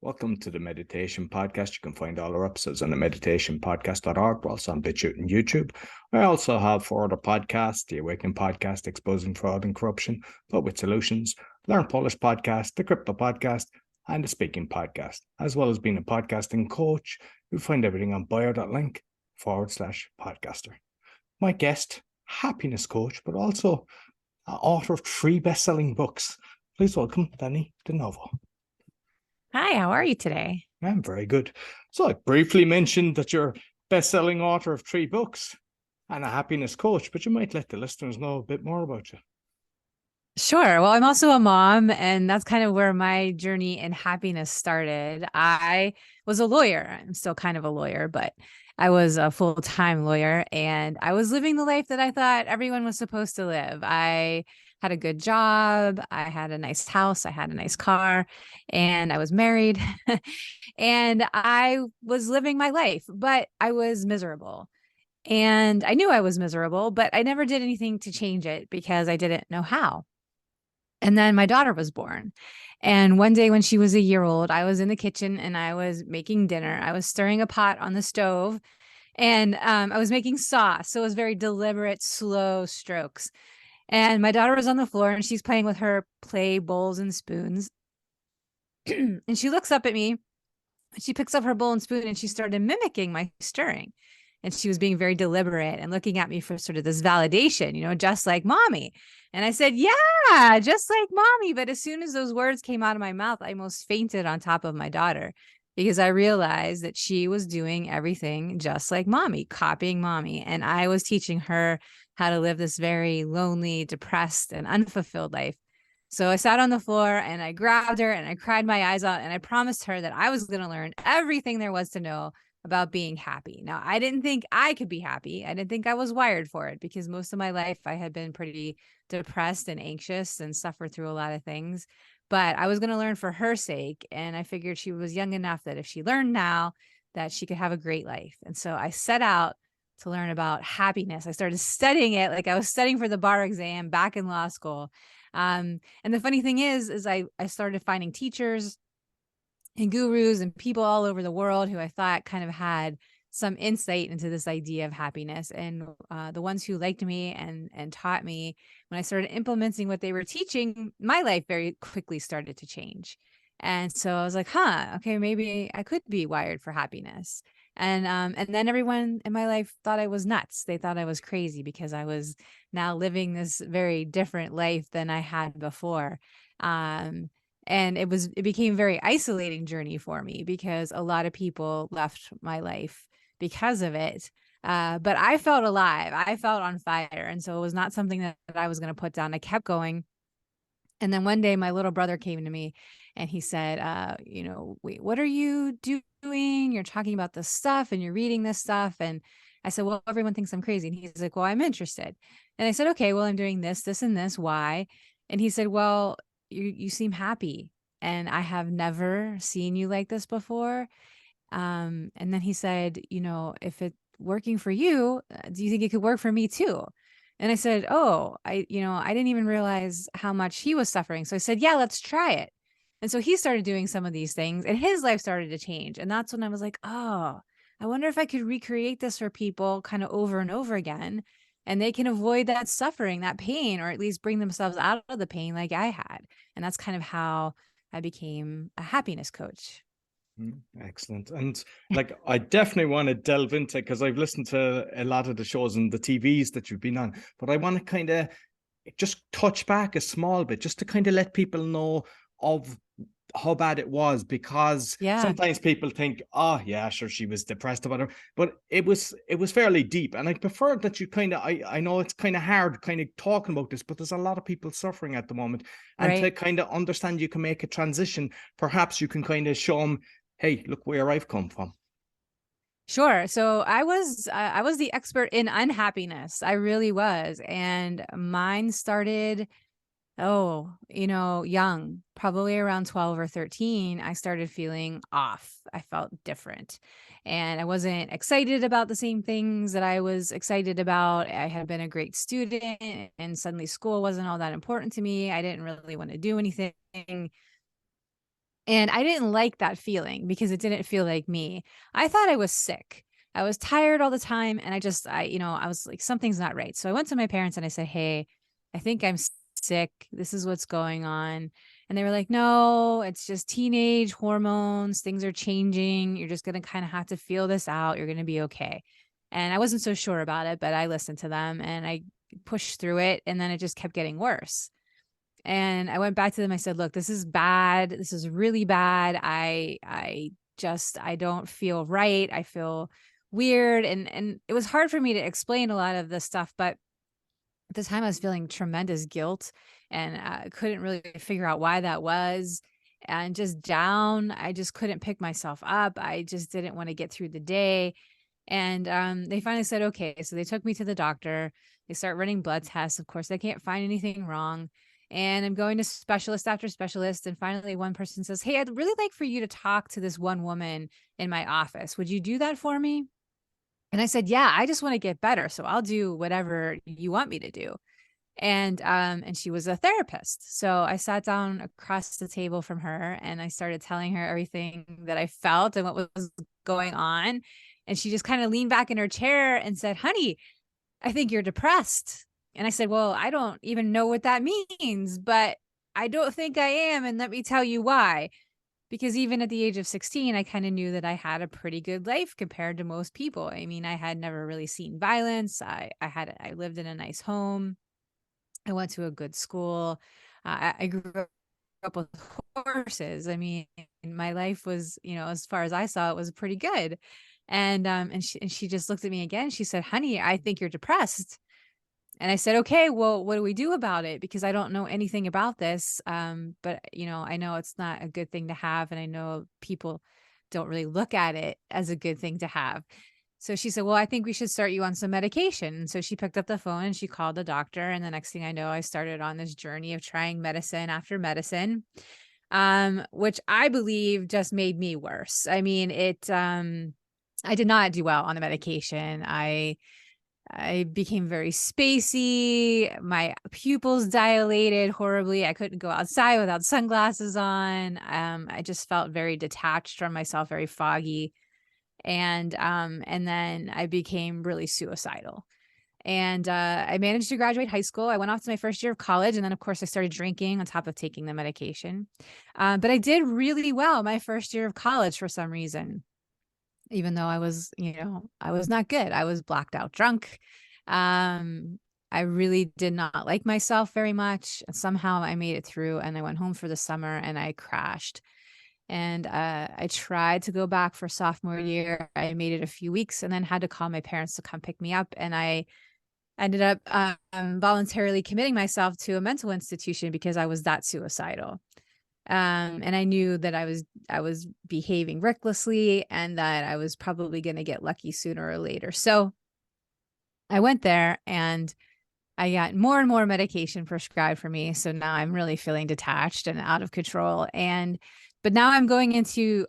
Welcome to the Meditation Podcast. You can find all our episodes on the meditationpodcast.org. We're also on BitChute and YouTube. I also have 4 other podcasts: the Awakening Podcast, Exposing Fraud and Corruption, but with Solutions, Learn Polish Podcast, the Crypto Podcast, and the Speaking Podcast, as well as being a podcasting coach. You'll find everything on bio.link/podcaster. My guest, happiness coach, but also author of 3 best-selling books. Please welcome Dannie De Novo. Hi, how are you today? I'm very good. So I briefly mentioned that you're best-selling author of 3 books and a happiness coach, but you might let the listeners know a bit more about you. Sure. Well, I'm also a mom, and that's kind of where my journey in happiness started. I was a lawyer. I'm still kind of a lawyer, but I was a full-time lawyer, and I was living the life that I thought everyone was supposed to live. I had a good job. I had a nice house. I had a nice car, and I was married. And I was living my life, but I was miserable. And I knew I was miserable, but I never did anything to change it because I didn't know how. And then my daughter was born. And one day when she was a year old, I was in the kitchen and I was making dinner. I was stirring a pot on the stove, and I was making sauce. So it was very deliberate, slow strokes. And my daughter was on the floor and she's playing with her play bowls and spoons. And she looks up at me. She picks up her bowl and spoon and she started mimicking my stirring. And she was being very deliberate and looking at me for sort of this validation, just like mommy. And I said, yeah, just like mommy. But as soon as those words came out of my mouth, I almost fainted on top of my daughter because I realized that she was doing everything just like mommy, copying mommy. And I was teaching her how to live this very lonely, depressed, and unfulfilled life. So I sat on the floor and I grabbed her and I cried my eyes out and I promised her that I was going to learn everything there was to know about being happy. Now, I didn't think I could be happy. I didn't think I was wired for it because most of my life I had been pretty depressed and anxious and suffered through a lot of things. But I was going to learn for her sake. And I figured she was young enough that if she learned now, that she could have a great life. And so I set out to learn about happiness. I started studying it like I was studying for the bar exam back in law school. And the funny thing is I started finding teachers and gurus and people all over the world who I thought kind of had some insight into this idea of happiness. And the ones who liked me and taught me, when I started implementing what they were teaching, my life very quickly started to change. And so I was like, okay, maybe I could be wired for happiness. And then everyone in my life thought I was nuts. They thought I was crazy because I was now living this very different life than I had before. And it became a very isolating journey for me because a lot of people left my life because of it. But I felt alive. I felt on fire. And so it was not something that I was going to put down. I kept going. And then one day my little brother came to me and he said, wait, what are you doing? You're talking about this stuff and you're reading this stuff. And I said, well, everyone thinks I'm crazy. And he's like, well, I'm interested. And I said, okay, well, I'm doing this, this, and this. Why? And he said, well, you seem happy and I have never seen you like this before. And then he said, if it's working for you, do you think it could work for me too? And I said, oh, I didn't even realize how much he was suffering. So I said, yeah, let's try it. And so he started doing some of these things and his life started to change. And that's when I was like, oh, I wonder if I could recreate this for people kind of over and over again. And they can avoid that suffering, that pain, or at least bring themselves out of the pain like I had. And that's kind of how I became a happiness coach. Excellent. And I definitely want to delve into, because I've listened to a lot of the shows and the TVs that you've been on, but I want to kind of just touch back a small bit just to kind of let people know of how bad it was, because sometimes people think, oh yeah, sure, she was depressed about her, but it was fairly deep. And I prefer that you kind of, I know it's kind of hard kind of talking about this, but there's a lot of people suffering at the moment, and to kind of understand you can make a transition, perhaps you can kind of show them, hey, look where I've come from. Sure. So I was the expert in unhappiness. I really was. And mine started, young, probably around 12 or 13. I started feeling off. I felt different. And I wasn't excited about the same things that I was excited about. I had been a great student and suddenly school wasn't all that important to me. I didn't really want to do anything. And I didn't like that feeling because it didn't feel like me. I thought I was sick. I was tired all the time. And I was like, something's not right. So I went to my parents and I said, hey, I think I'm sick. This is what's going on. And they were like, no, it's just teenage hormones. Things are changing. You're just going to kind of have to feel this out. You're going to be okay. And I wasn't so sure about it, but I listened to them and I pushed through it. And then it just kept getting worse. And I went back to them. I said, look, this is bad. This is really bad. I don't feel right. I feel weird. And it was hard for me to explain a lot of this stuff, but at the time I was feeling tremendous guilt and I couldn't really figure out why that was. And just down, I just couldn't pick myself up. I just didn't want to get through the day. And they finally said, okay. So they took me to the doctor. They start running blood tests. Of course, they can't find anything wrong. And I'm going to specialist after specialist. And finally, one person says, hey, I'd really like for you to talk to this one woman in my office. Would you do that for me? And I said, yeah, I just want to get better. So I'll do whatever you want me to do. And she was a therapist. So I sat down across the table from her and I started telling her everything that I felt and what was going on. And she just kind of leaned back in her chair and said, honey, I think you're depressed. And I said, well, I don't even know what that means, but I don't think I am. And let me tell you why. Because even at the age of 16, I kind of knew that I had a pretty good life compared to most people. I mean, I had never really seen violence. I lived in a nice home. I went to a good school. I grew up with horses. I mean, my life was, as far as I saw, it was pretty good. And she just looked at me again. She said, honey, I think you're depressed. And I said, okay, well, what do we do about it? Because I don't know anything about this. But I know it's not a good thing to have. And I know people don't really look at it as a good thing to have. So she said, well, I think we should start you on some medication. And so she picked up the phone and she called the doctor. And the next thing I know, I started on this journey of trying medicine after medicine, which I believe just made me worse. I mean, I did not do well on the medication. I became very spacey. My pupils dilated horribly. I couldn't go outside without sunglasses on. I just felt very detached from myself, very foggy. And then I became really suicidal. And I managed to graduate high school. I went off to my first year of college. And then, of course, I started drinking on top of taking the medication. But I did really well my first year of college for some reason, even though I was not good. I was blacked out drunk. I really did not like myself very much. Somehow I made it through and I went home for the summer and I crashed. And I tried to go back for sophomore year. I made it a few weeks and then had to call my parents to come pick me up. And I ended up voluntarily committing myself to a mental institution because I was that suicidal. And I knew that I was behaving recklessly and that I was probably going to get lucky sooner or later. So I went there and I got more and more medication prescribed for me. So now I'm really feeling detached and out of control. But now I'm going into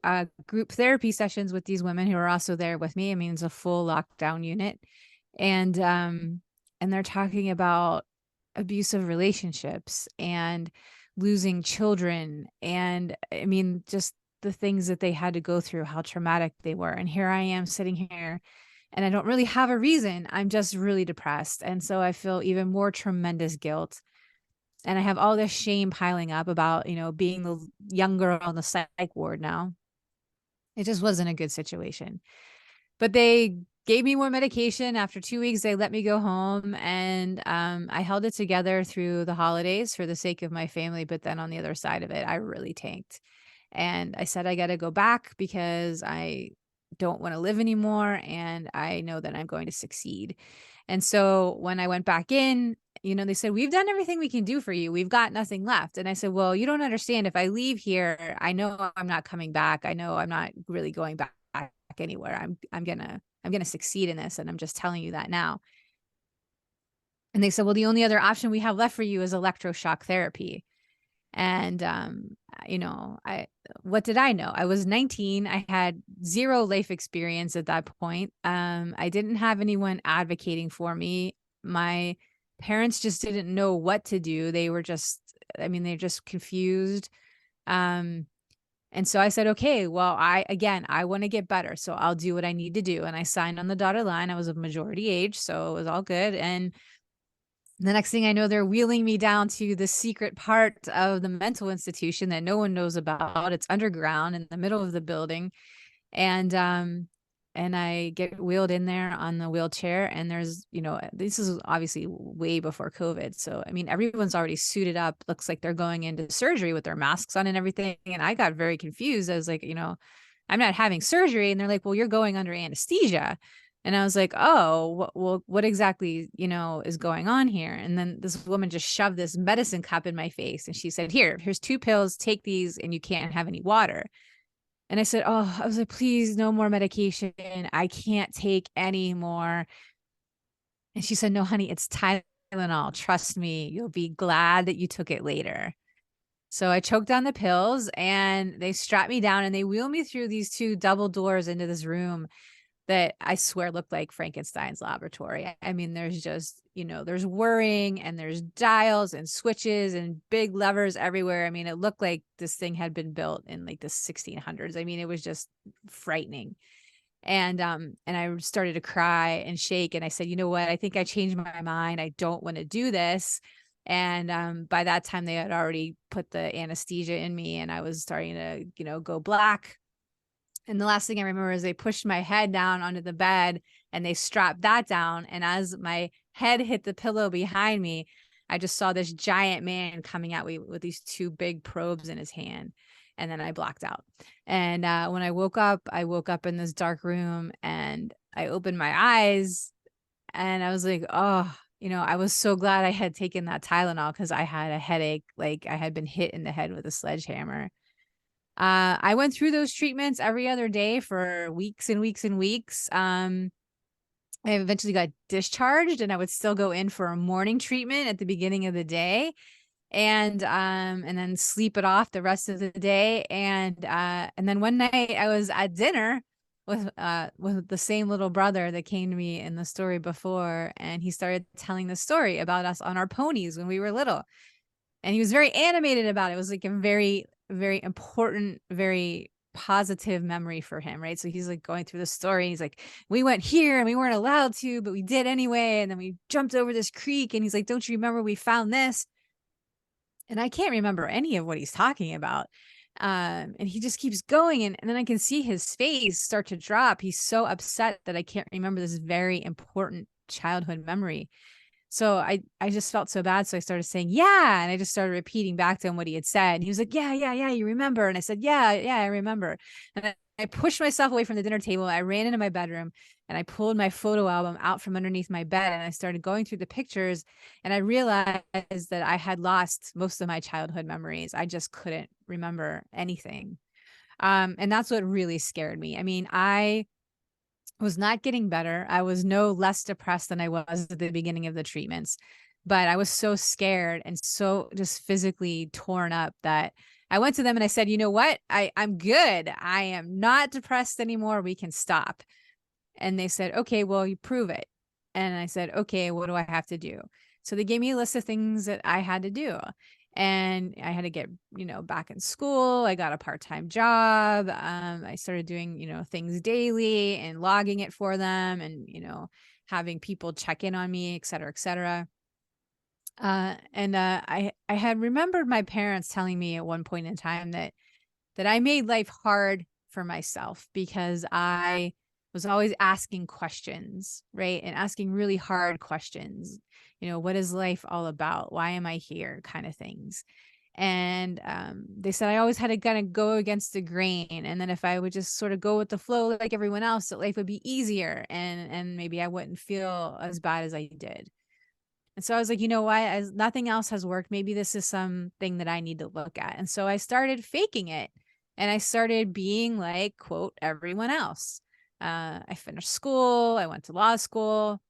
group therapy sessions with these women who are also there with me. I mean, it's a full lockdown unit. And they're talking about abusive relationships and losing children. And I mean, just the things that they had to go through, how traumatic they were. And here I am sitting here and I don't really have a reason. I'm just really depressed. And so I feel even more tremendous guilt. And I have all this shame piling up about, being the young girl on the psych ward now. It just wasn't a good situation. But they gave me more medication. After 2 weeks, they let me go home. And I held it together through the holidays for the sake of my family. But then on the other side of it, I really tanked. And I said, I got to go back because I don't want to live anymore. And I know that I'm going to succeed. And so when I went back in, they said, we've done everything we can do for you. We've got nothing left. And I said, well, you don't understand. If I leave here, I know I'm not coming back. I know I'm not really going back anywhere. I'm gonna succeed in this. And I'm just telling you that now. And they said, well, the only other option we have left for you is electroshock therapy. And, what did I know? I was 19. I had zero life experience at that point. I didn't have anyone advocating for me. My parents just didn't know what to do. They're just confused. And so I said, okay, well, I want to get better. So I'll do what I need to do. And I signed on the dotted line. I was of majority age, so it was all good. And the next thing I know, they're wheeling me down to the secret part of the mental institution that no one knows about. It's underground in the middle of the building. And I get wheeled in there on the wheelchair, and there's, this is obviously way before COVID. So, I mean, everyone's already suited up, looks like they're going into surgery with their masks on and everything. And I got very confused. I was like, I'm not having surgery. And they're like, well, you're going under anesthesia. And I was like, oh, well, what exactly, is going on here? And then this woman just shoved this medicine cup in my face. And she said, here's 2 pills, take these, and you can't have any water. And I said, oh, I was like, please, no more medication. I can't take any more. And she said, no, honey, it's Tylenol. Trust me, you'll be glad that you took it later. So I choked on the pills, and they strapped me down, and they wheel me through these 2 double doors into this room that I swear looked like Frankenstein's laboratory. I mean, there's just, there's whirring, and there's dials and switches and big levers everywhere. I mean, it looked like this thing had been built in like the 1600s. I mean, it was just frightening. And I started to cry and shake. And I said, you know what? I think I changed my mind. I don't want to do this. And by that time, they had already put the anesthesia in me, and I was starting to, go black. And the last thing I remember is they pushed my head down onto the bed, and they strapped that down. And as my head hit the pillow behind me, I just saw this giant man coming at me with these 2 big probes in his hand. And then I blacked out. And when I woke up in this dark room, and I opened my eyes, and I was like, oh, I was so glad I had taken that Tylenol, because I had a headache, like I had been hit in the head with a sledgehammer. I went through those treatments every other day for weeks and weeks and weeks. I eventually got discharged, and I would still go in for a morning treatment at the beginning of the day, and then sleep it off the rest of the day. And then one night I was at dinner with the same little brother that came to me in the story before, and he started telling the story about us on our ponies when we were little. And he was very animated about it. It was like a very, very important, very positive memory for him, right? So he's like going through the story. He's like, we went here and we weren't allowed to, but we did anyway. And then we jumped over this creek. And he's like, don't you remember we found this? And I can't remember any of what he's talking about. And he just keeps going. And then I can see his face start to drop. He's so upset that I can't remember this very important childhood memory. So I just felt so bad. So I started saying, yeah. And I just started repeating back to him what he had said. And he was like, yeah, you remember. And I said, yeah, I remember. And I pushed myself away from the dinner table. I ran into my bedroom, and I pulled my photo album out from underneath my bed, and I started going through the pictures, and I realized that I had lost most of my childhood memories. I just couldn't remember anything. And that's what really scared me. I mean, I was not getting better. I was no less depressed than I was at the beginning of the treatments, but I was so scared and so just physically torn up that I went to them and I said, you know what? I'm good. I am not depressed anymore. We can stop. And they said, okay, well, you prove it. And I said, okay, what do I have to do? So they gave me a list of things that I had to do. And I had to get, back in school. I got a part-time job. I started doing, things daily and logging it for them, and, having people check in on me, et cetera, et cetera. I had remembered my parents telling me at one point in time that I made life hard for myself because I was always asking questions, right? And asking really hard questions. What is life all about? Why am I here? Kind of things. And they said I always had to kind of go against the grain. And then if I would just sort of go with the flow like everyone else, that life would be easier, and maybe I wouldn't feel as bad as I did. And so I was like, you know what? As nothing else has worked, maybe this is something that I need to look at. And so I started faking it, and I started being like, quote, everyone else. I finished school. I went to law school,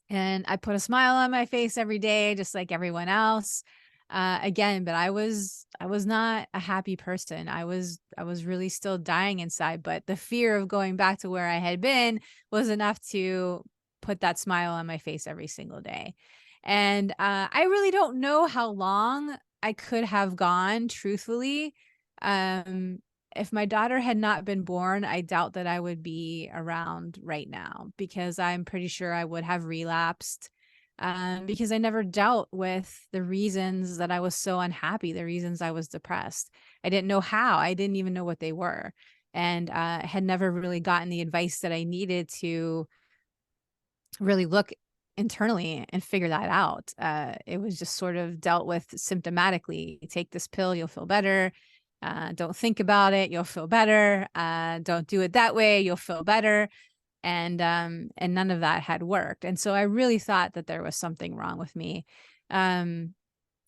and I put a smile on my face every day, just like everyone else. Again, but I was not a happy person. I was really still dying inside, but the fear of going back to where I had been was enough to put that smile on my face every single day. And I really don't know how long I could have gone, truthfully. if my daughter had not been born, I doubt that I would be around right now, because I'm pretty sure I would have relapsed, because I never dealt with the reasons that I was so unhappy, the reasons I was depressed. I didn't know how. I didn't even know what they were, and had never really gotten the advice that I needed to really look internally and figure that out. It was just sort of dealt with symptomatically. Take this pill, you'll feel better. Don't think about it, you'll feel better. Don't do it that way, you'll feel better. And none of that had worked. And so I really thought that there was something wrong with me. Um,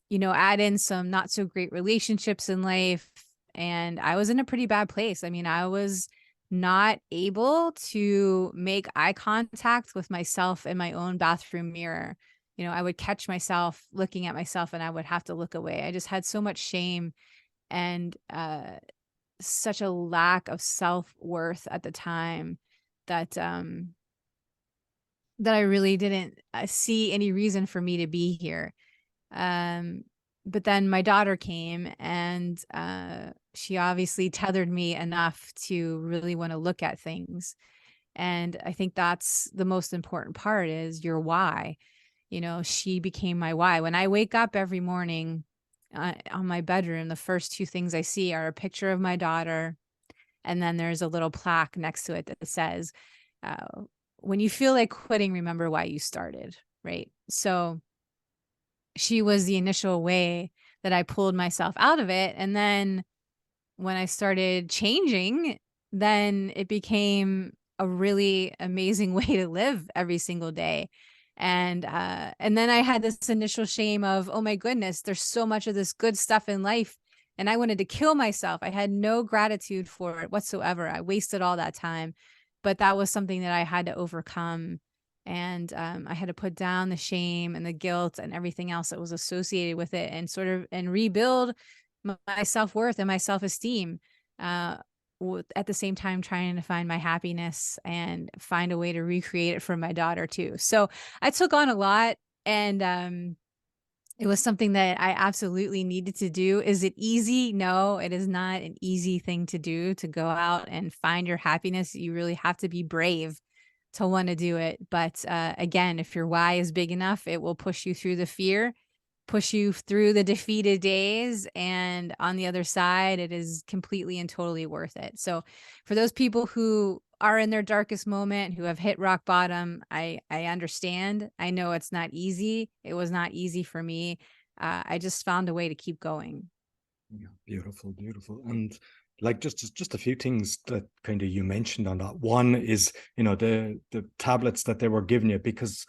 add in some not so great relationships in life, and I was in a pretty bad place. I mean, I was not able to make eye contact with myself in my own bathroom mirror. I would catch myself looking at myself and I would have to look away. I just had so much shame and such a lack of self-worth at the time that that I really didn't see any reason for me to be here. But then my daughter came, and she obviously tethered me enough to really want to look at things. And I think that's the most important part, is your why. She became my why. When I wake up every morning, on my bedroom, the first two things I see are a picture of my daughter, and then there's a little plaque next to it that says, uh, when you feel like quitting, remember why you started, right? So she was the initial way that I pulled myself out of it. And then when I started changing, then it became a really amazing way to live every single day. And then I had this initial shame of, oh my goodness, there's so much of this good stuff in life, and I wanted to kill myself. I had no gratitude for it whatsoever. I wasted all that time, but that was something that I had to overcome. And I had to put down the shame and the guilt and everything else that was associated with it, and sort of rebuild my self-worth and my self-esteem, uh, at the same time trying to find my happiness and find a way to recreate it for my daughter too. So I took on a lot, and it was something that I absolutely needed to do. Is it easy? No, it is not an easy thing to do, to go out and find your happiness. You really have to be brave to want to do it. But again, if your why is big enough, it will push you through the fear, push you through the defeated days. And on the other side, it is completely and totally worth it. So for those people who are in their darkest moment, who have hit rock bottom, I understand. I know it's not easy. It was not easy for me. I just found a way to keep going. Yeah, beautiful, beautiful. And like just a few things that kind of you mentioned on that. One is, the tablets that they were giving you, because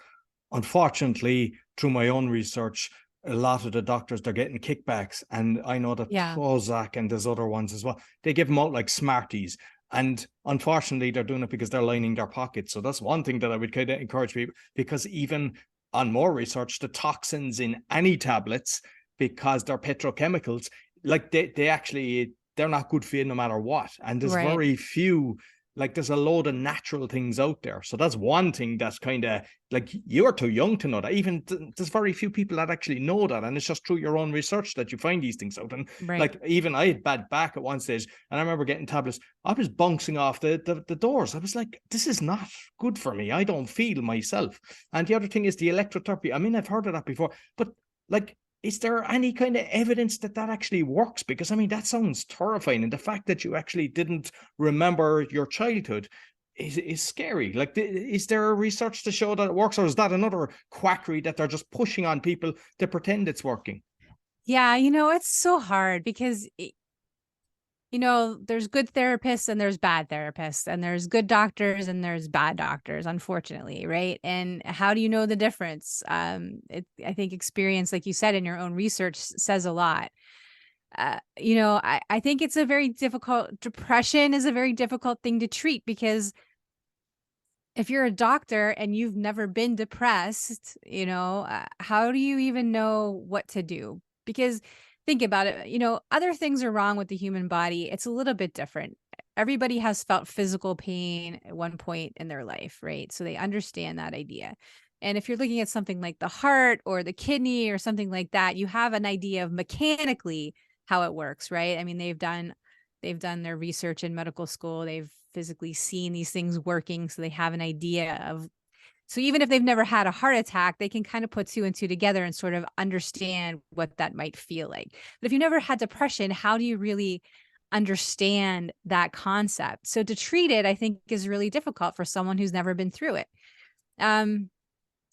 unfortunately, through my own research, a lot of the doctors, they're getting kickbacks. And I know that Yeah. Prozac and there's other ones as well. They give them out like Smarties. And unfortunately, they're doing it because they're lining their pockets. So that's one thing that I would kind of encourage people, because even on more research, the toxins in any tablets, because they're petrochemicals, like they actually, they're not good for you no matter what. And there's Right. very few, like there's a load of natural things out there. So that's one thing that's kind of like, you're too young to know that. Even there's very few people that actually know that. And it's just through your own research that you find these things out. And Right. like, even I had bad back at one stage, and I remember getting tablets. I was bouncing off the doors. I was like, this is not good for me. I don't feel myself. And the other thing is the electrotherapy. I mean, I've heard of that before, but like, is there any kind of evidence that actually works? Because I mean, that sounds terrifying. And the fact that you actually didn't remember your childhood is scary. Like, is there research to show that it works, or is that another quackery that they're just pushing on people to pretend it's working? Yeah. It's so hard because there's good therapists and there's bad therapists, and there's good doctors and there's bad doctors, unfortunately, right? And how do you know the difference? I think experience, like you said, in your own research says a lot. I think it's a very difficult, depression is a very difficult thing to treat, because if you're a doctor and you've never been depressed, how do you even know what to do? Because think about it, other things are wrong with the human body. It's a little bit different. Everybody has felt physical pain at one point in their life, right? So they understand that idea. And if you're looking at something like the heart or the kidney or something like that, you have an idea of mechanically how it works, right? I mean, they've done they've done their research in medical school. They've physically seen these things working. So they have an idea of, so even if they've never had a heart attack, they can kind of put two and two together and sort of understand what that might feel like. But if you never had depression, how do you really understand that concept? So to treat it, I think, is really difficult for someone who's never been through it.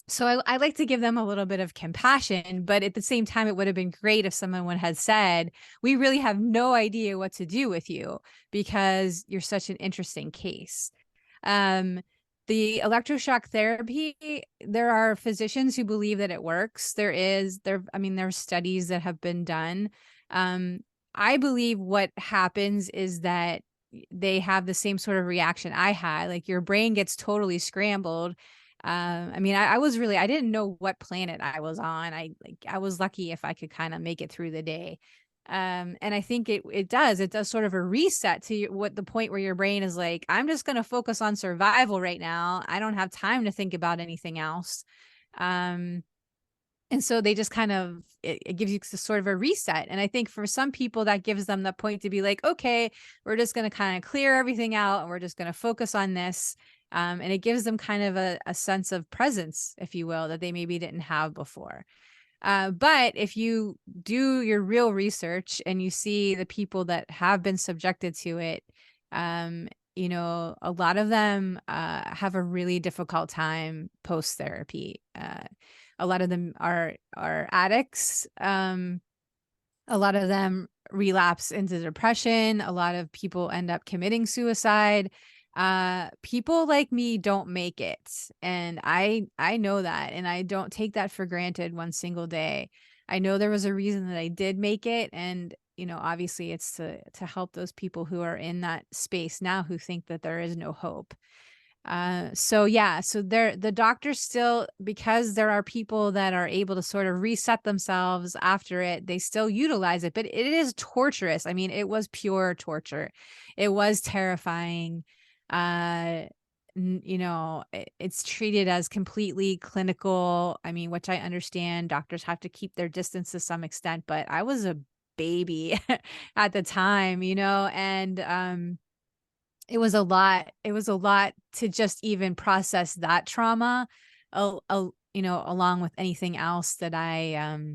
So I like to give them a little bit of compassion, but at the same time, it would have been great if someone had said, we really have no idea what to do with you because you're such an interesting case. The electroshock therapy, there are physicians who believe that it works. There are studies that have been done. I believe what happens is that they have the same sort of reaction I had, like your brain gets totally scrambled. I didn't know what planet I was on. I was lucky if I could kind of make it through the day. And I think it does sort of a reset to what the point where your brain is like, I'm just going to focus on survival right now. I don't have time to think about anything else. And so they just kind of, it gives you sort of a reset. And I think for some people that gives them the point to be like, okay, we're just going to kind of clear everything out and we're just going to focus on this. And it gives them kind of a sense of presence, if you will, that they maybe didn't have before. But if you do your real research and you see the people that have been subjected to it, a lot of them have a really difficult time post-therapy. A lot of them are addicts. A lot of them relapse into depression. A lot of people end up committing suicide. People like me don't make it, and I know that, and I don't take that for granted one single day. I know there was a reason that I did make it, and obviously it's to help those people who are in that space now who think that there is no hope. So the doctors still, because there are people that are able to sort of reset themselves after it, they still utilize it, but it is torturous. I mean, it was pure torture. It was terrifying. It's treated as completely clinical. I mean, which I understand doctors have to keep their distance to some extent, but I was a baby at the time, and it was a lot. It was a lot to just even process that trauma, along with anything else that I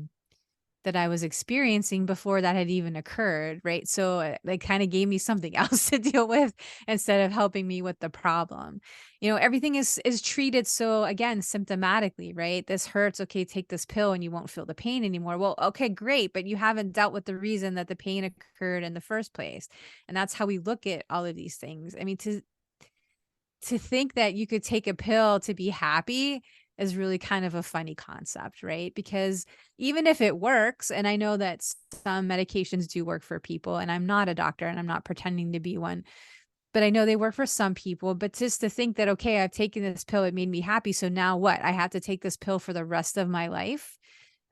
was experiencing before that had even occurred, right? So they kind of gave me something else to deal with instead of helping me with the problem. Everything is treated so, again, symptomatically, right? This hurts, okay, take this pill and you won't feel the pain anymore. Well, okay, great, but you haven't dealt with the reason that the pain occurred in the first place. And that's how we look at all of these things. I mean, to think that you could take a pill to be happy is really kind of a funny concept, right? Because even if it works, and I know that some medications do work for people, and I'm not a doctor and I'm not pretending to be one, but I know they work for some people. But just to think that, okay, I've taken this pill, it made me happy. So now what? I have to take this pill for the rest of my life.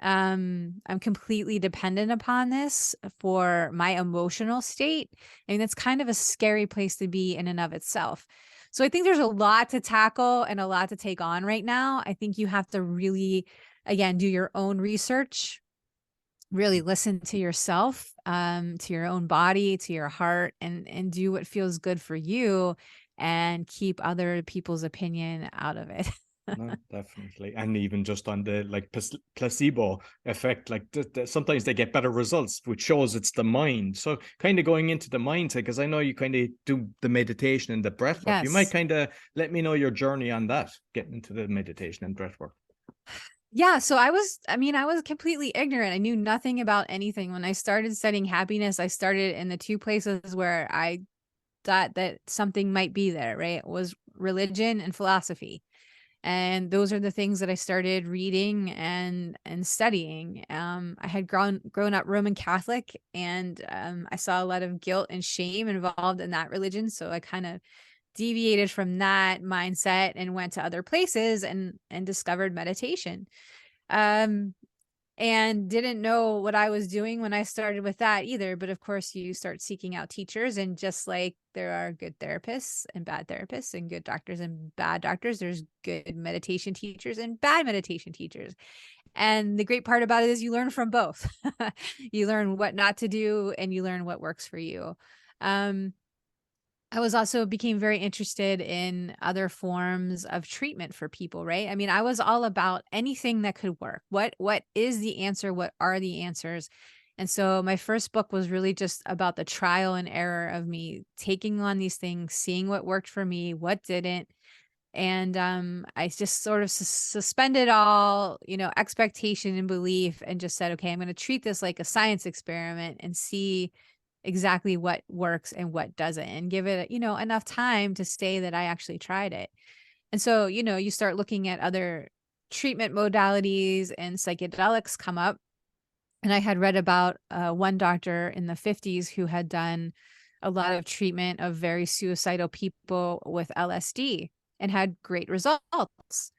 I'm completely dependent upon this for my emotional state. I mean, that's kind of a scary place to be in and of itself. So I think there's a lot to tackle and a lot to take on right now. I think you have to really, again, do your own research, really listen to yourself, to your own body, to your heart, and do what feels good for you and keep other people's opinion out of it. No, definitely. And even just on the placebo effect, sometimes they get better results, which shows it's the mind. So kind of going into the mindset, because I know you kind of do the meditation and the breath work. You might Yes. kind of let me know your journey on that, getting into the meditation and breath work. Yeah. So I was completely ignorant. I knew nothing about anything. When I started studying happiness, I started in the two places where I thought that something might be there, right? It was religion and philosophy. And those are the things that I started reading and studying. I had grown up Roman Catholic, and I saw a lot of guilt and shame involved in that religion. So I kind of deviated from that mindset and went to other places and discovered meditation. And didn't know what I was doing when I started with that either. But of course, you start seeking out teachers, and just like there are good therapists and bad therapists and good doctors and bad doctors, there's good meditation teachers and bad meditation teachers. And the great part about it is you learn from both. You learn what not to do and you learn what works for you. I was also became very interested in other forms of treatment for people, right? I mean, I was all about anything that could work. What is the answer? What are the answers? And so my first book was really just about the trial and error of me taking on these things, seeing what worked for me, what didn't. And I just sort of suspended all, expectation and belief and just said, okay, I'm going to treat this like a science experiment and see exactly what works and what doesn't, and give it, enough time to say that I actually tried it. And so, you start looking at other treatment modalities, and psychedelics come up. And I had read about one doctor in the 50s who had done a lot of treatment of very suicidal people with LSD and had great results.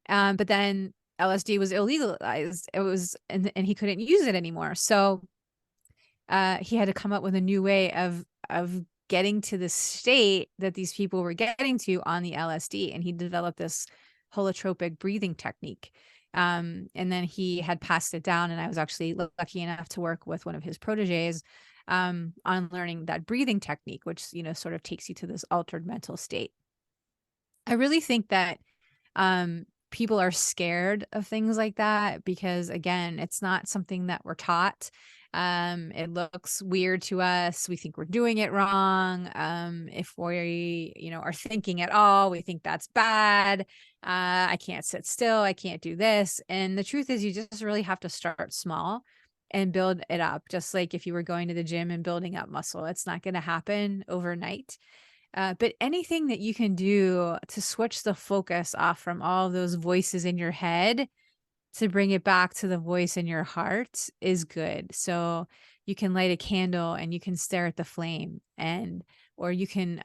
But then LSD was illegalized. It was, and he couldn't use it anymore. So he had to come up with a new way of getting to the state that these people were getting to on the LSD. And he developed this holotropic breathing technique. And then he had passed it down, and I was actually lucky enough to work with one of his proteges on learning that breathing technique, which, sort of takes you to this altered mental state. I really think that people are scared of things like that because, again, it's not something that we're taught. It looks weird to us. We think we're doing it wrong. If we, are thinking at all, we think that's bad. I can't sit still. I can't do this. And the truth is, you just really have to start small and build it up. Just like if you were going to the gym and building up muscle, it's not going to happen overnight. But anything that you can do to switch the focus off from all of those voices in your head to bring it back to the voice in your heart is good. So you can light a candle and you can stare at the flame, or you can,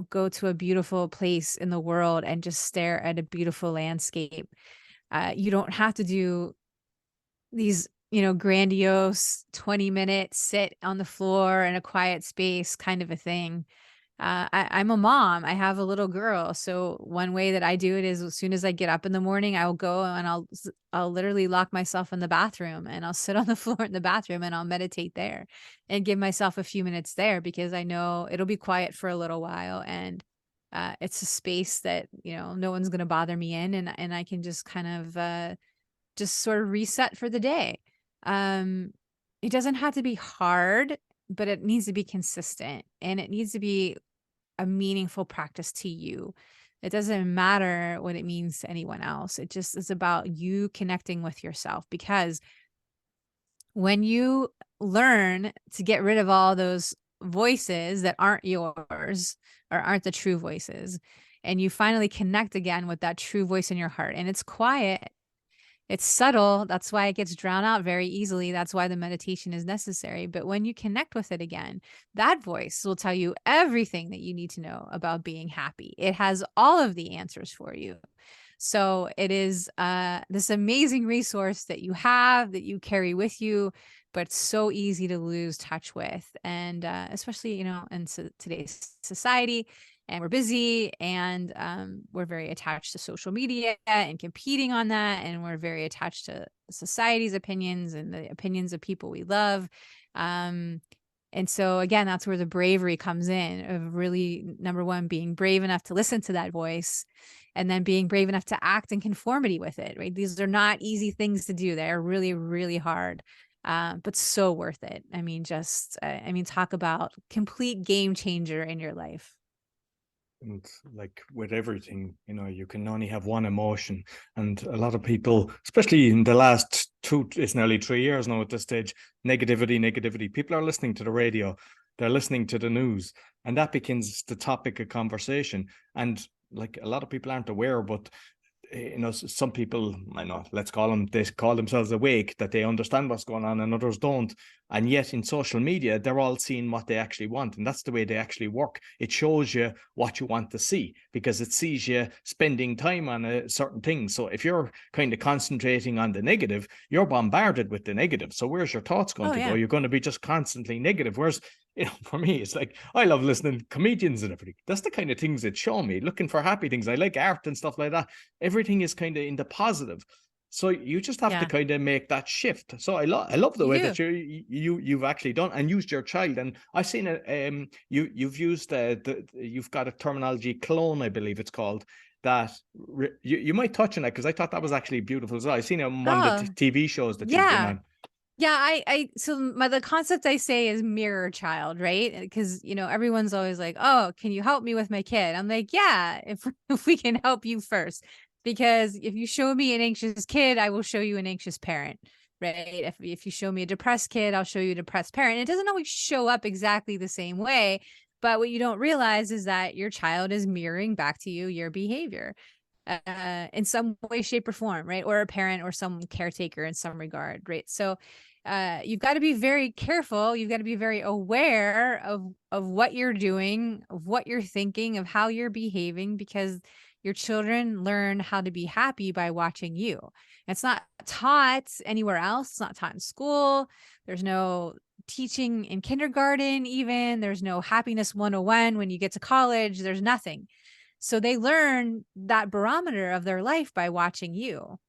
go to a beautiful place in the world and just stare at a beautiful landscape. You don't have to do these, grandiose 20-minute sit on the floor in a quiet space kind of a thing. I'm a mom. I have a little girl. So one way that I do it is, as soon as I get up in the morning, I will go and I'll literally lock myself in the bathroom, and I'll sit on the floor in the bathroom and I'll meditate there and give myself a few minutes there, because I know it'll be quiet for a little while, and it's a space that, no one's going to bother me in, and I can just kind of just sort of reset for the day. It doesn't have to be hard, but it needs to be consistent, and it needs to be a meaningful practice to you. It doesn't matter what it means to anyone else. It just is about you connecting with yourself, because when you learn to get rid of all those voices that aren't yours or aren't the true voices, and you finally connect again with that true voice in your heart, and it's quiet, it's subtle. That's why it gets drowned out very easily. That's why the meditation is necessary. But when you connect with it again, that voice will tell you everything that you need to know about being happy. It has all of the answers for you. So it is this amazing resource that you have, that you carry with you, but it's so easy to lose touch with. And especially, in today's society, and we're busy, and we're very attached to social media and competing on that. And we're very attached to society's opinions and the opinions of people we love. And so again, that's where the bravery comes in, of really, number one, being brave enough to listen to that voice, and then being brave enough to act in conformity with it, right? These are not easy things to do. They're really, really hard. But so worth it. I mean, talk about complete game changer in your life. And like with everything, you can only have one emotion. And a lot of people, especially in the last it's nearly 3 years now at this stage, negativity. People are listening to the radio, they're listening to the news, and that becomes the topic of conversation. And like, a lot of people aren't aware, but some people, I know, let's call them, they call themselves awake, that they understand what's going on, and others don't. And yet in social media, they're all seeing what they actually want. And that's the way they actually work. It shows you what you want to see, because it sees you spending time on a certain thing. So if you're kind of concentrating on the negative, you're bombarded with the negative. So where's your thoughts going to go? You're going to be just constantly negative. Whereas, for me, it's like, I love listening to comedians and everything. That's the kind of things that show me, looking for happy things. I like art and stuff like that. Everything is kind of in the positive. So you just have to Yeah, kind of make that shift. So I love the you way do. that you've actually done and used your child. And I've seen it. You've used you've got a terminology clone, I believe it's called. That you might touch on it, because I thought that was actually beautiful as well. I've seen it on one of the Oh, TV shows that you've been yeah. on. Yeah, so the concept I say is mirror child, right? Because everyone's always like, "Oh, can you help me with my kid?" I'm like, "Yeah, if if we can help you first, because if you show me an anxious kid, I will show you an anxious parent, right? If you show me a depressed kid, I'll show you a depressed parent. It doesn't always show up exactly the same way, but what you don't realize is that your child is mirroring back to you your behavior in some way, shape, or form, right? Or a parent or some caretaker in some regard, right? So you've got to be very careful. You've got to be very aware of what you're doing, of what you're thinking, of how you're behaving, because your children learn how to be happy by watching you. It's not taught anywhere else. It's not taught in school. There's no teaching in kindergarten, even. There's no happiness 101 when you get to college. There's nothing. So they learn that barometer of their life by watching you.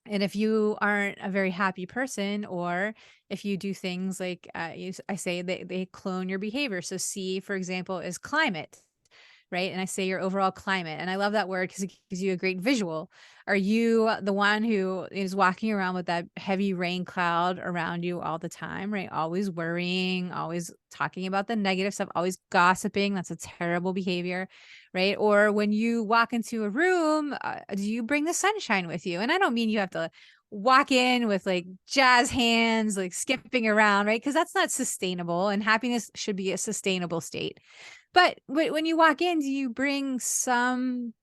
And if you aren't a very happy person, or if you do things like I say they clone your behavior. So C, for example, is climate, right? And I say your overall climate. And I love that word because it gives you a great visual. Are you the one who is walking around with that heavy rain cloud around you all the time, right? Always worrying, always talking about the negative stuff, always gossiping. That's a terrible behavior, right? Or when you walk into a room, do you bring the sunshine with you? And I don't mean you have to walk in with like jazz hands, like skipping around, right? Because that's not sustainable. And happiness should be a sustainable state. But when you walk in, do you bring some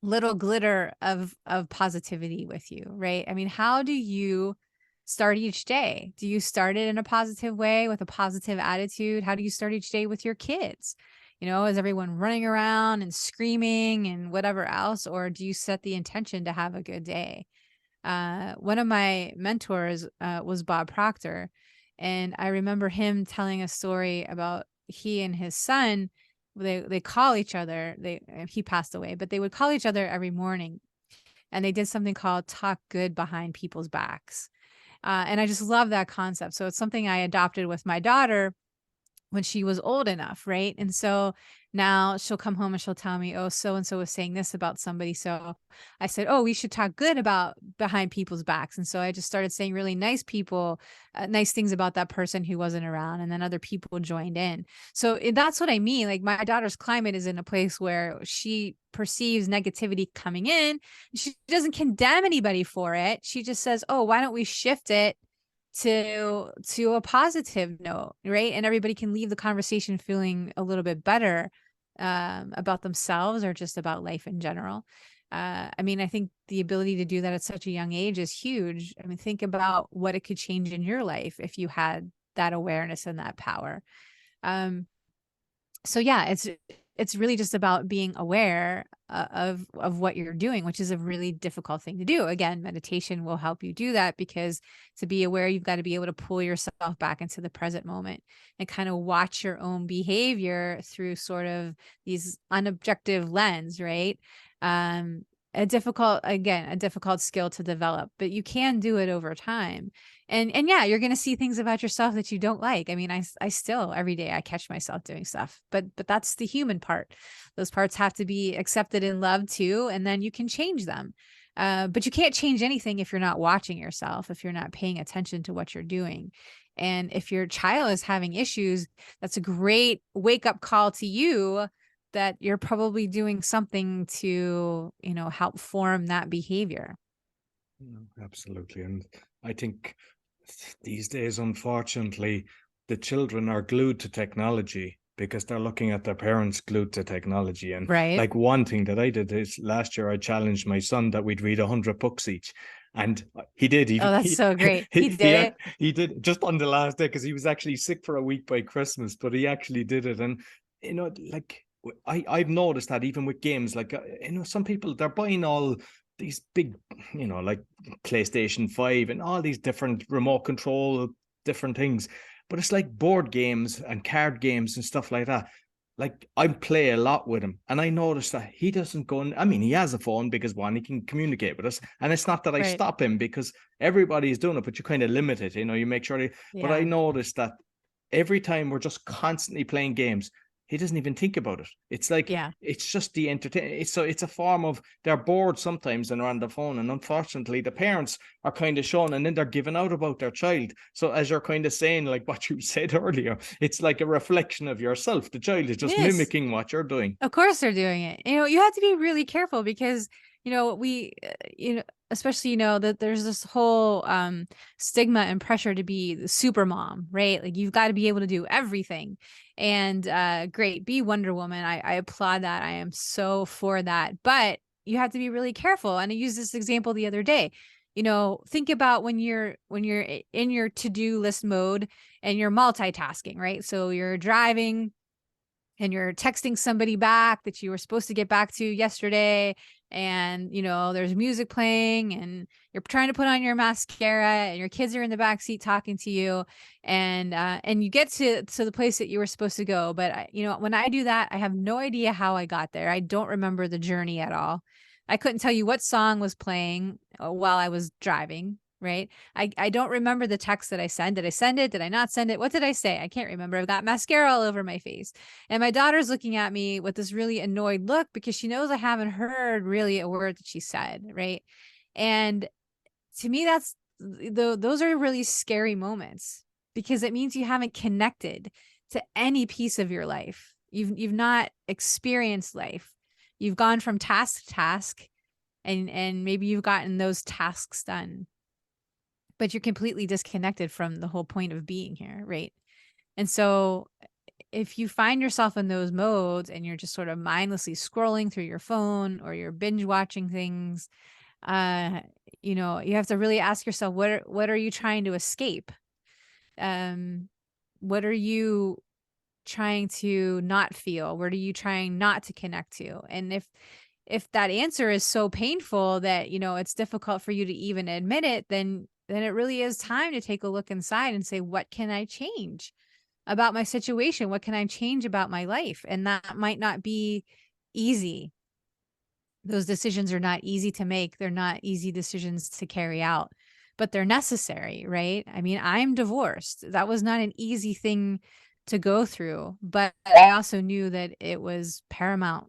little glitter of positivity with you, right? I mean, how do you start each day? Do you start it in a positive way with a positive attitude? How do you start each day with your kids? Is everyone running around and screaming and whatever else? Or do you set the intention to have a good day? One of my mentors was Bob Proctor. And I remember him telling a story about he and his son, they call each other. He passed away, but they would call each other every morning. And they did something called talk good behind people's backs. And I just love that concept. So it's something I adopted with my daughter when she was old enough, right? And so now she'll come home and she'll tell me, "Oh, so and so was saying this about somebody." So I said, "Oh, we should talk good about behind people's backs." And so I just started saying really nice things about that person who wasn't around, and then other people joined in. So that's what I mean. Like my daughter's climate is in a place where she perceives negativity coming in. She doesn't condemn anybody for it. She just says, "Oh, why don't we shift it to a positive note," right? And everybody can leave the conversation feeling a little bit better about themselves or just about life in general. I mean, I think the ability to do that at such a young age is huge. I mean, think about what it could change in your life if you had that awareness and that power. Um, so yeah, it's really just about being aware of what you're doing, which is a really difficult thing to do. Again, meditation will help you do that, because to be aware, you've got to be able to pull yourself back into the present moment and kind of watch your own behavior through sort of these unobjective lens, right? A difficult skill to develop, but you can do it over time. And yeah, you're going to see things about yourself that you don't like. I mean, I still every day I catch myself doing stuff, but that's the human part. Those parts have to be accepted and loved too, and then you can change them. But you can't change anything if you're not watching yourself, if you're not paying attention to what you're doing. And if your child is having issues, that's a great wake up call to you that you're probably doing something to, help form that behavior. No, absolutely. And I think these days, unfortunately, the children are glued to technology because they're looking at their parents glued to technology. And Right. like one thing that I did is last year I challenged my son that we'd read 100 books each. And he did. Oh, that's so great. He did it. He did just on the last day because he was actually sick for a week by Christmas, but he actually did it. And like I've noticed that even with games, like some people, they're buying all these big, like PlayStation 5 and all these different remote control, different things. But it's like board games and card games and stuff like that. like I play a lot with him, and I noticed that he doesn't go in. I mean, he has a phone because one, he can communicate with us, and it's not that I Right. stop him because everybody's doing it, but you kind of limit it, you make sure. But I Yeah. noticed that every time we're just constantly playing games, he doesn't even think about it. It's like Yeah. it's just the entertainment. It's a form of, they're bored sometimes and they're on the phone, and unfortunately, the parents are kind of shown, and then they're giving out about their child. So as you're kind of saying, like what you said earlier, it's like a reflection of yourself. The child is It just is. mimicking what you're doing. Of course they're doing it. You have to be really careful because, especially, that there's this whole stigma and pressure to be the super mom, right? Like you've got to be able to do everything. And great, be Wonder Woman. I applaud that. I am so for that. But you have to be really careful. And I used this example the other day. Think about when you're in your to-do list mode and you're multitasking, right? So you're driving and you're texting somebody back that you were supposed to get back to yesterday, and there's music playing, and you're trying to put on your mascara, and your kids are in the back seat talking to you, and you get to the place that you were supposed to go. But when I do that, I have no idea how I got there. I don't remember the journey at all. I couldn't tell you what song was playing while I was driving, right? I don't remember the text that I sent. Did I send it? Did I not send it? What did I say? I can't remember. I've got mascara all over my face. And my daughter's looking at me with this really annoyed look because she knows I haven't heard really a word that she said, right? And to me, those are really scary moments because it means you haven't connected to any piece of your life. You've not experienced life. You've gone from task to task, and maybe you've gotten those tasks done, but you're completely disconnected from the whole point of being here, right? And so if you find yourself in those modes and you're just sort of mindlessly scrolling through your phone or you're binge watching things, uh, you have to really ask yourself, what are you trying to escape? Um, what are you trying to not feel? What are you trying not to connect to? And if that answer is so painful that it's difficult for you to even admit it, then it really is time to take a look inside and say, what can I change about my situation? What can I change about my life? And that might not be easy. Those decisions are not easy to make. They're not easy decisions to carry out, but they're necessary, right? I mean, I'm divorced. That was not an easy thing to go through, but I also knew that it was paramount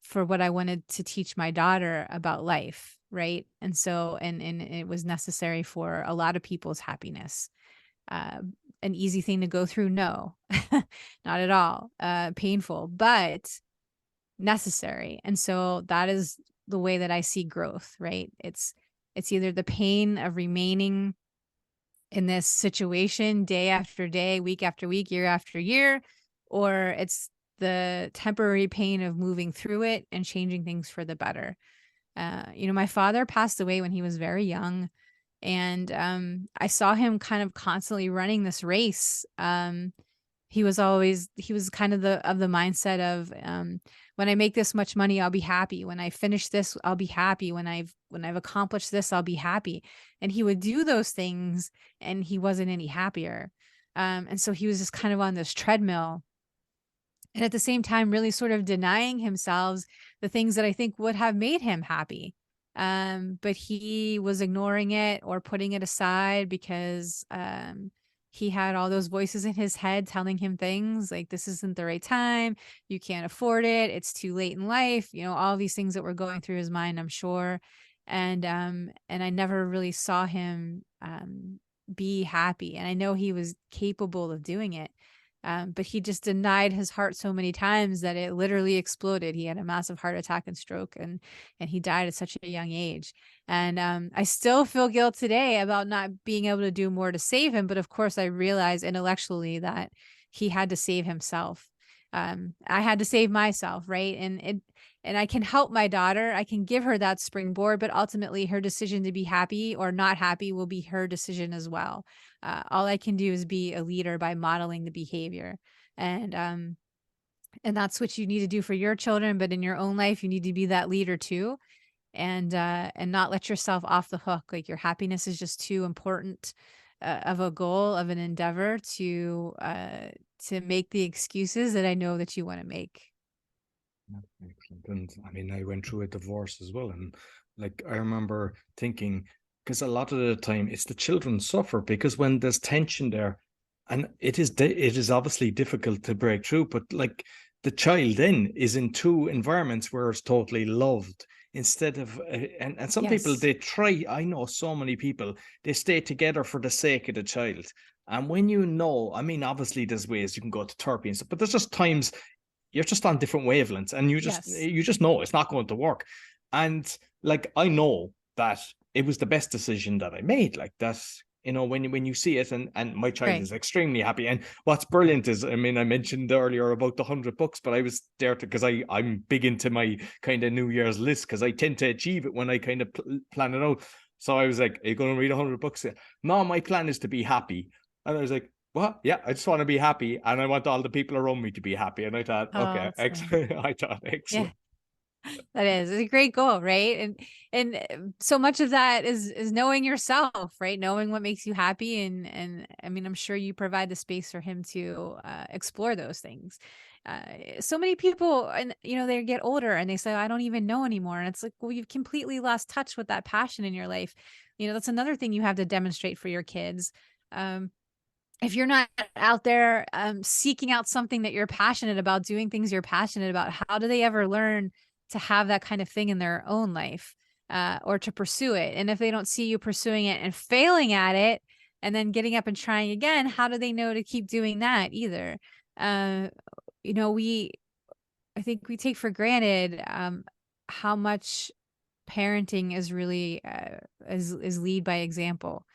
for what I wanted to teach my daughter about life, right? And so, and it was necessary for a lot of people's happiness. Uh, an easy thing to go through? No, not at all. Painful, but necessary. And so that is the way that I see growth, right? It's either the pain of remaining in this situation day after day, week after week, year after year, or it's the temporary pain of moving through it and changing things for the better. My father passed away when he was very young, and I saw him kind of constantly running this race. He was kind of the mindset of when I make this much money, I'll be happy. When I finish this, I'll be happy. When I've accomplished this, I'll be happy. And he would do those things and he wasn't any happier. And so he was just kind of on this treadmill, and at the same time really sort of denying himself the things that I think would have made him happy. But he was ignoring it or putting it aside because he had all those voices in his head telling him things like, this isn't the right time, you can't afford it, it's too late in life, all these things that were going through his mind, I'm sure. And I never really saw him be happy. And I know he was capable of doing it. But he just denied his heart so many times that it literally exploded. He had a massive heart attack and stroke, and he died at such a young age. And I still feel guilt today about not being able to do more to save him. But of course, I realize intellectually that he had to save himself. I had to save myself, right? And I can help my daughter. I can give her that springboard, but ultimately her decision to be happy or not happy will be her decision as well. All I can do is be a leader by modeling the behavior. And that's what you need to do for your children. But in your own life, you need to be that leader too. And not let yourself off the hook. Like your happiness is just too important of a goal, of an endeavor to make the excuses that I know that you want to make. Excellent. And I mean, I went through a divorce as well. And like, I remember thinking, because a lot of the time it's the children suffer because when there's tension there, and it is obviously difficult to break through, but like the child then is in two environments where it's totally loved instead of, and some people, Yes. they try, I know so many people, they stay together for the sake of the child. And when you know, I mean, obviously there's ways you can go to therapy and stuff, but there's just times you're just on different wavelengths and Yes. you just know it's not going to work. And like, I know that it was the best decision that I made. Like that's, when you see it, and my child is extremely happy. And what's brilliant is, I mean, I mentioned earlier about the 100 books, but I was there because I'm big into my kind of New Year's list because I tend to achieve it when I kind of plan it out. So I was like, are you going to read 100 books? No, my plan is to be happy. And I was like, what? Yeah, I just want to be happy, and I want all the people around me to be happy. And I thought, okay, excellent. I thought, excellent. Yeah, that is a great goal, right? And so much of that is knowing yourself, right? Knowing what makes you happy, and I mean, I'm sure you provide the space for him to explore those things. So many people, and they get older and they say, I don't even know anymore, and it's like, well, you've completely lost touch with that passion in your life. That's another thing you have to demonstrate for your kids. If you're not out there seeking out something that you're passionate about, doing things you're passionate about, how do they ever learn to have that kind of thing in their own life, or to pursue it? And if they don't see you pursuing it and failing at it and then getting up and trying again, how do they know to keep doing that either? I think we take for granted how much parenting is really is lead by example.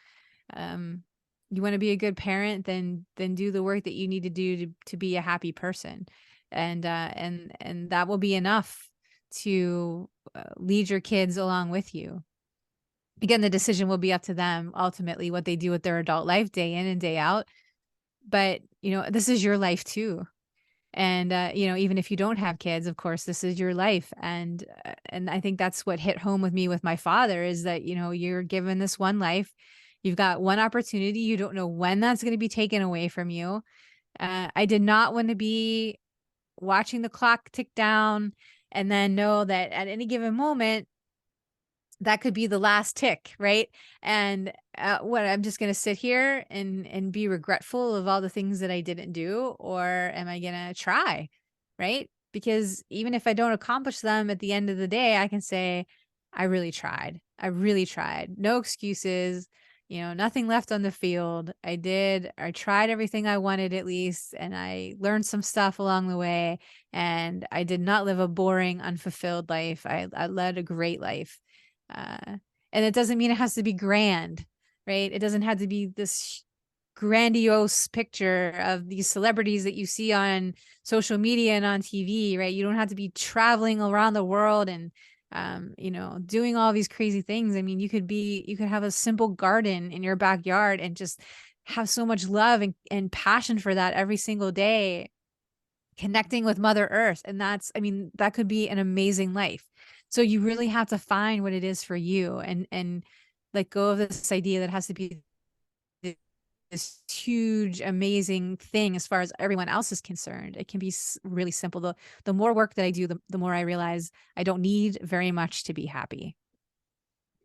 You want to be a good parent, then do the work that you need to do to be a happy person, and that will be enough to lead your kids along with you. Again, the decision will be up to them ultimately, what they do with their adult life day in and day out. But this is your life too. And even if you don't have kids, of course, this is your life. And I think that's what hit home with me with my father, is that you're given this one life. You've got one opportunity. You don't know when that's going to be taken away from you. I did not want to be watching the clock tick down and then know that at any given moment, that could be the last tick, right? And what, I'm just going to sit here and be regretful of all the things that I didn't do, or am I going to try, right? Because even if I don't accomplish them at the end of the day, I can say, I really tried. I really tried. No excuses, nothing left on the field. I tried everything I wanted at least, and I learned some stuff along the way, and I did not live a boring, unfulfilled life. I led a great life. And it doesn't mean it has to be grand, right? It doesn't have to be this grandiose picture of these celebrities that you see on social media and on TV, right? You don't have to be traveling around the world and doing all these crazy things. I mean, you could have a simple garden in your backyard and just have so much love and passion for that every single day, connecting with Mother Earth. And that could be an amazing life. So you really have to find what it is for you, and let go of this idea that it has to be this huge, amazing thing as far as everyone else is concerned. It can be really simple. The more work that I do, the more I realize I don't need very much to be happy.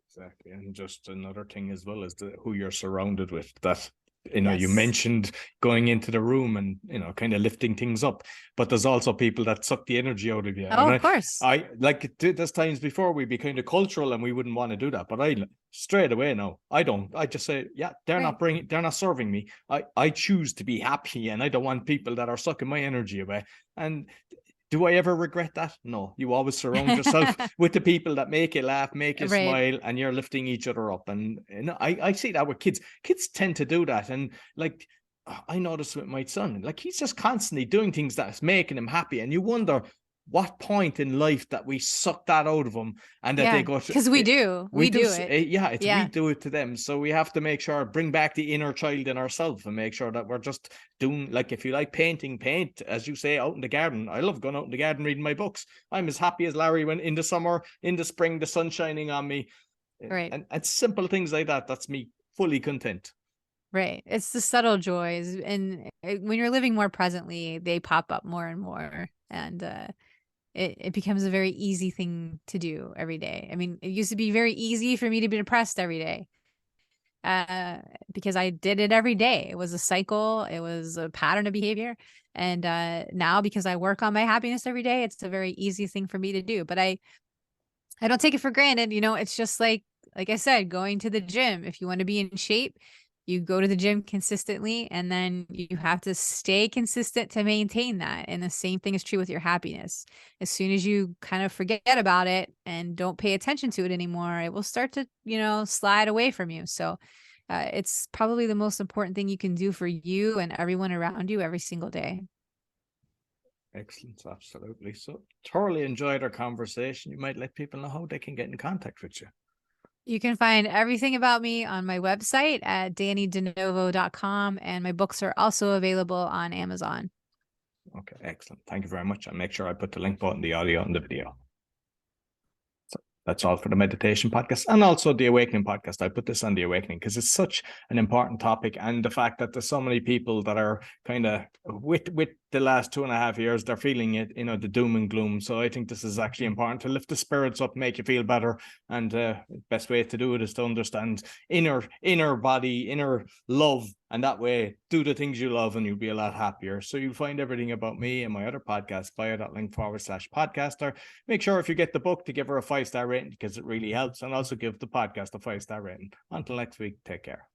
Exactly. And just another thing as well is who you're surrounded with. That you Yes. mentioned going into the room and kind of lifting things up, but there's also people that suck the energy out of you. Oh, and of course. I like, there's times before we'd be kind of cultural and we wouldn't want to do that, but I straight away now, I just say, yeah, they're not serving me. I choose to be happy, and I don't want people that are sucking my energy away. And do I ever regret that? No. You always surround yourself with the people that make you laugh, make you smile, and you're lifting each other up. And I see that with kids. Kids tend to do that. And like, I noticed with my son, like, he's just constantly doing things that's making him happy. And you wonder what point in life that we suck that out of them, and that they go, because we do it. Yeah, we do it to them. So we have to make sure, bring back the inner child in ourselves, and make sure that we're just doing, like, if you like painting, paint, as you say, out in the garden. I love going out in the garden reading my books. I'm as happy as Larry when in the summer, in the spring, the sun shining on me, right? And simple things like that, that's me fully content. Right. It's the subtle joys. And when you're living more presently, they pop up more and more. And it becomes a very easy thing to do every day. I mean, it used to be very easy for me to be depressed every day because I did it every day. It was a cycle, it was a pattern of behavior. And now, because I work on my happiness every day, it's a very easy thing for me to do. But I don't take it for granted. You know, it's just like I said, going to the gym. If you want to be in shape, you go to the gym consistently, and then you have to stay consistent to maintain that. And the same thing is true with your happiness. As soon as you kind of forget about it and don't pay attention to it anymore, it will start to, slide away from you. So it's probably the most important thing you can do for you and everyone around you every single day. Excellent. Absolutely. So thoroughly enjoyed our conversation. You might let people know how they can get in contact with you. You can find everything about me on my website at DannieDeNovo.com, and my books are also available on Amazon. Okay, excellent. Thank you very much. I'll make sure I put the link both in the audio and the video. So that's all for the meditation podcast and also the awakening podcast. I put this on the awakening because it's such an important topic, and the fact that there's so many people that are kind of with the last 2.5 years, they're feeling it, the doom and gloom. So I think this is actually important to lift the spirits up, make you feel better. And the best way to do it is to understand inner body, inner love. And that way, do the things you love and you'll be a lot happier. So you'll find everything about me and my other podcast, bio.link/podcaster. Make sure if you get the book to give her a 5-star rating because it really helps. And also give the podcast a 5-star rating. Until next week, take care.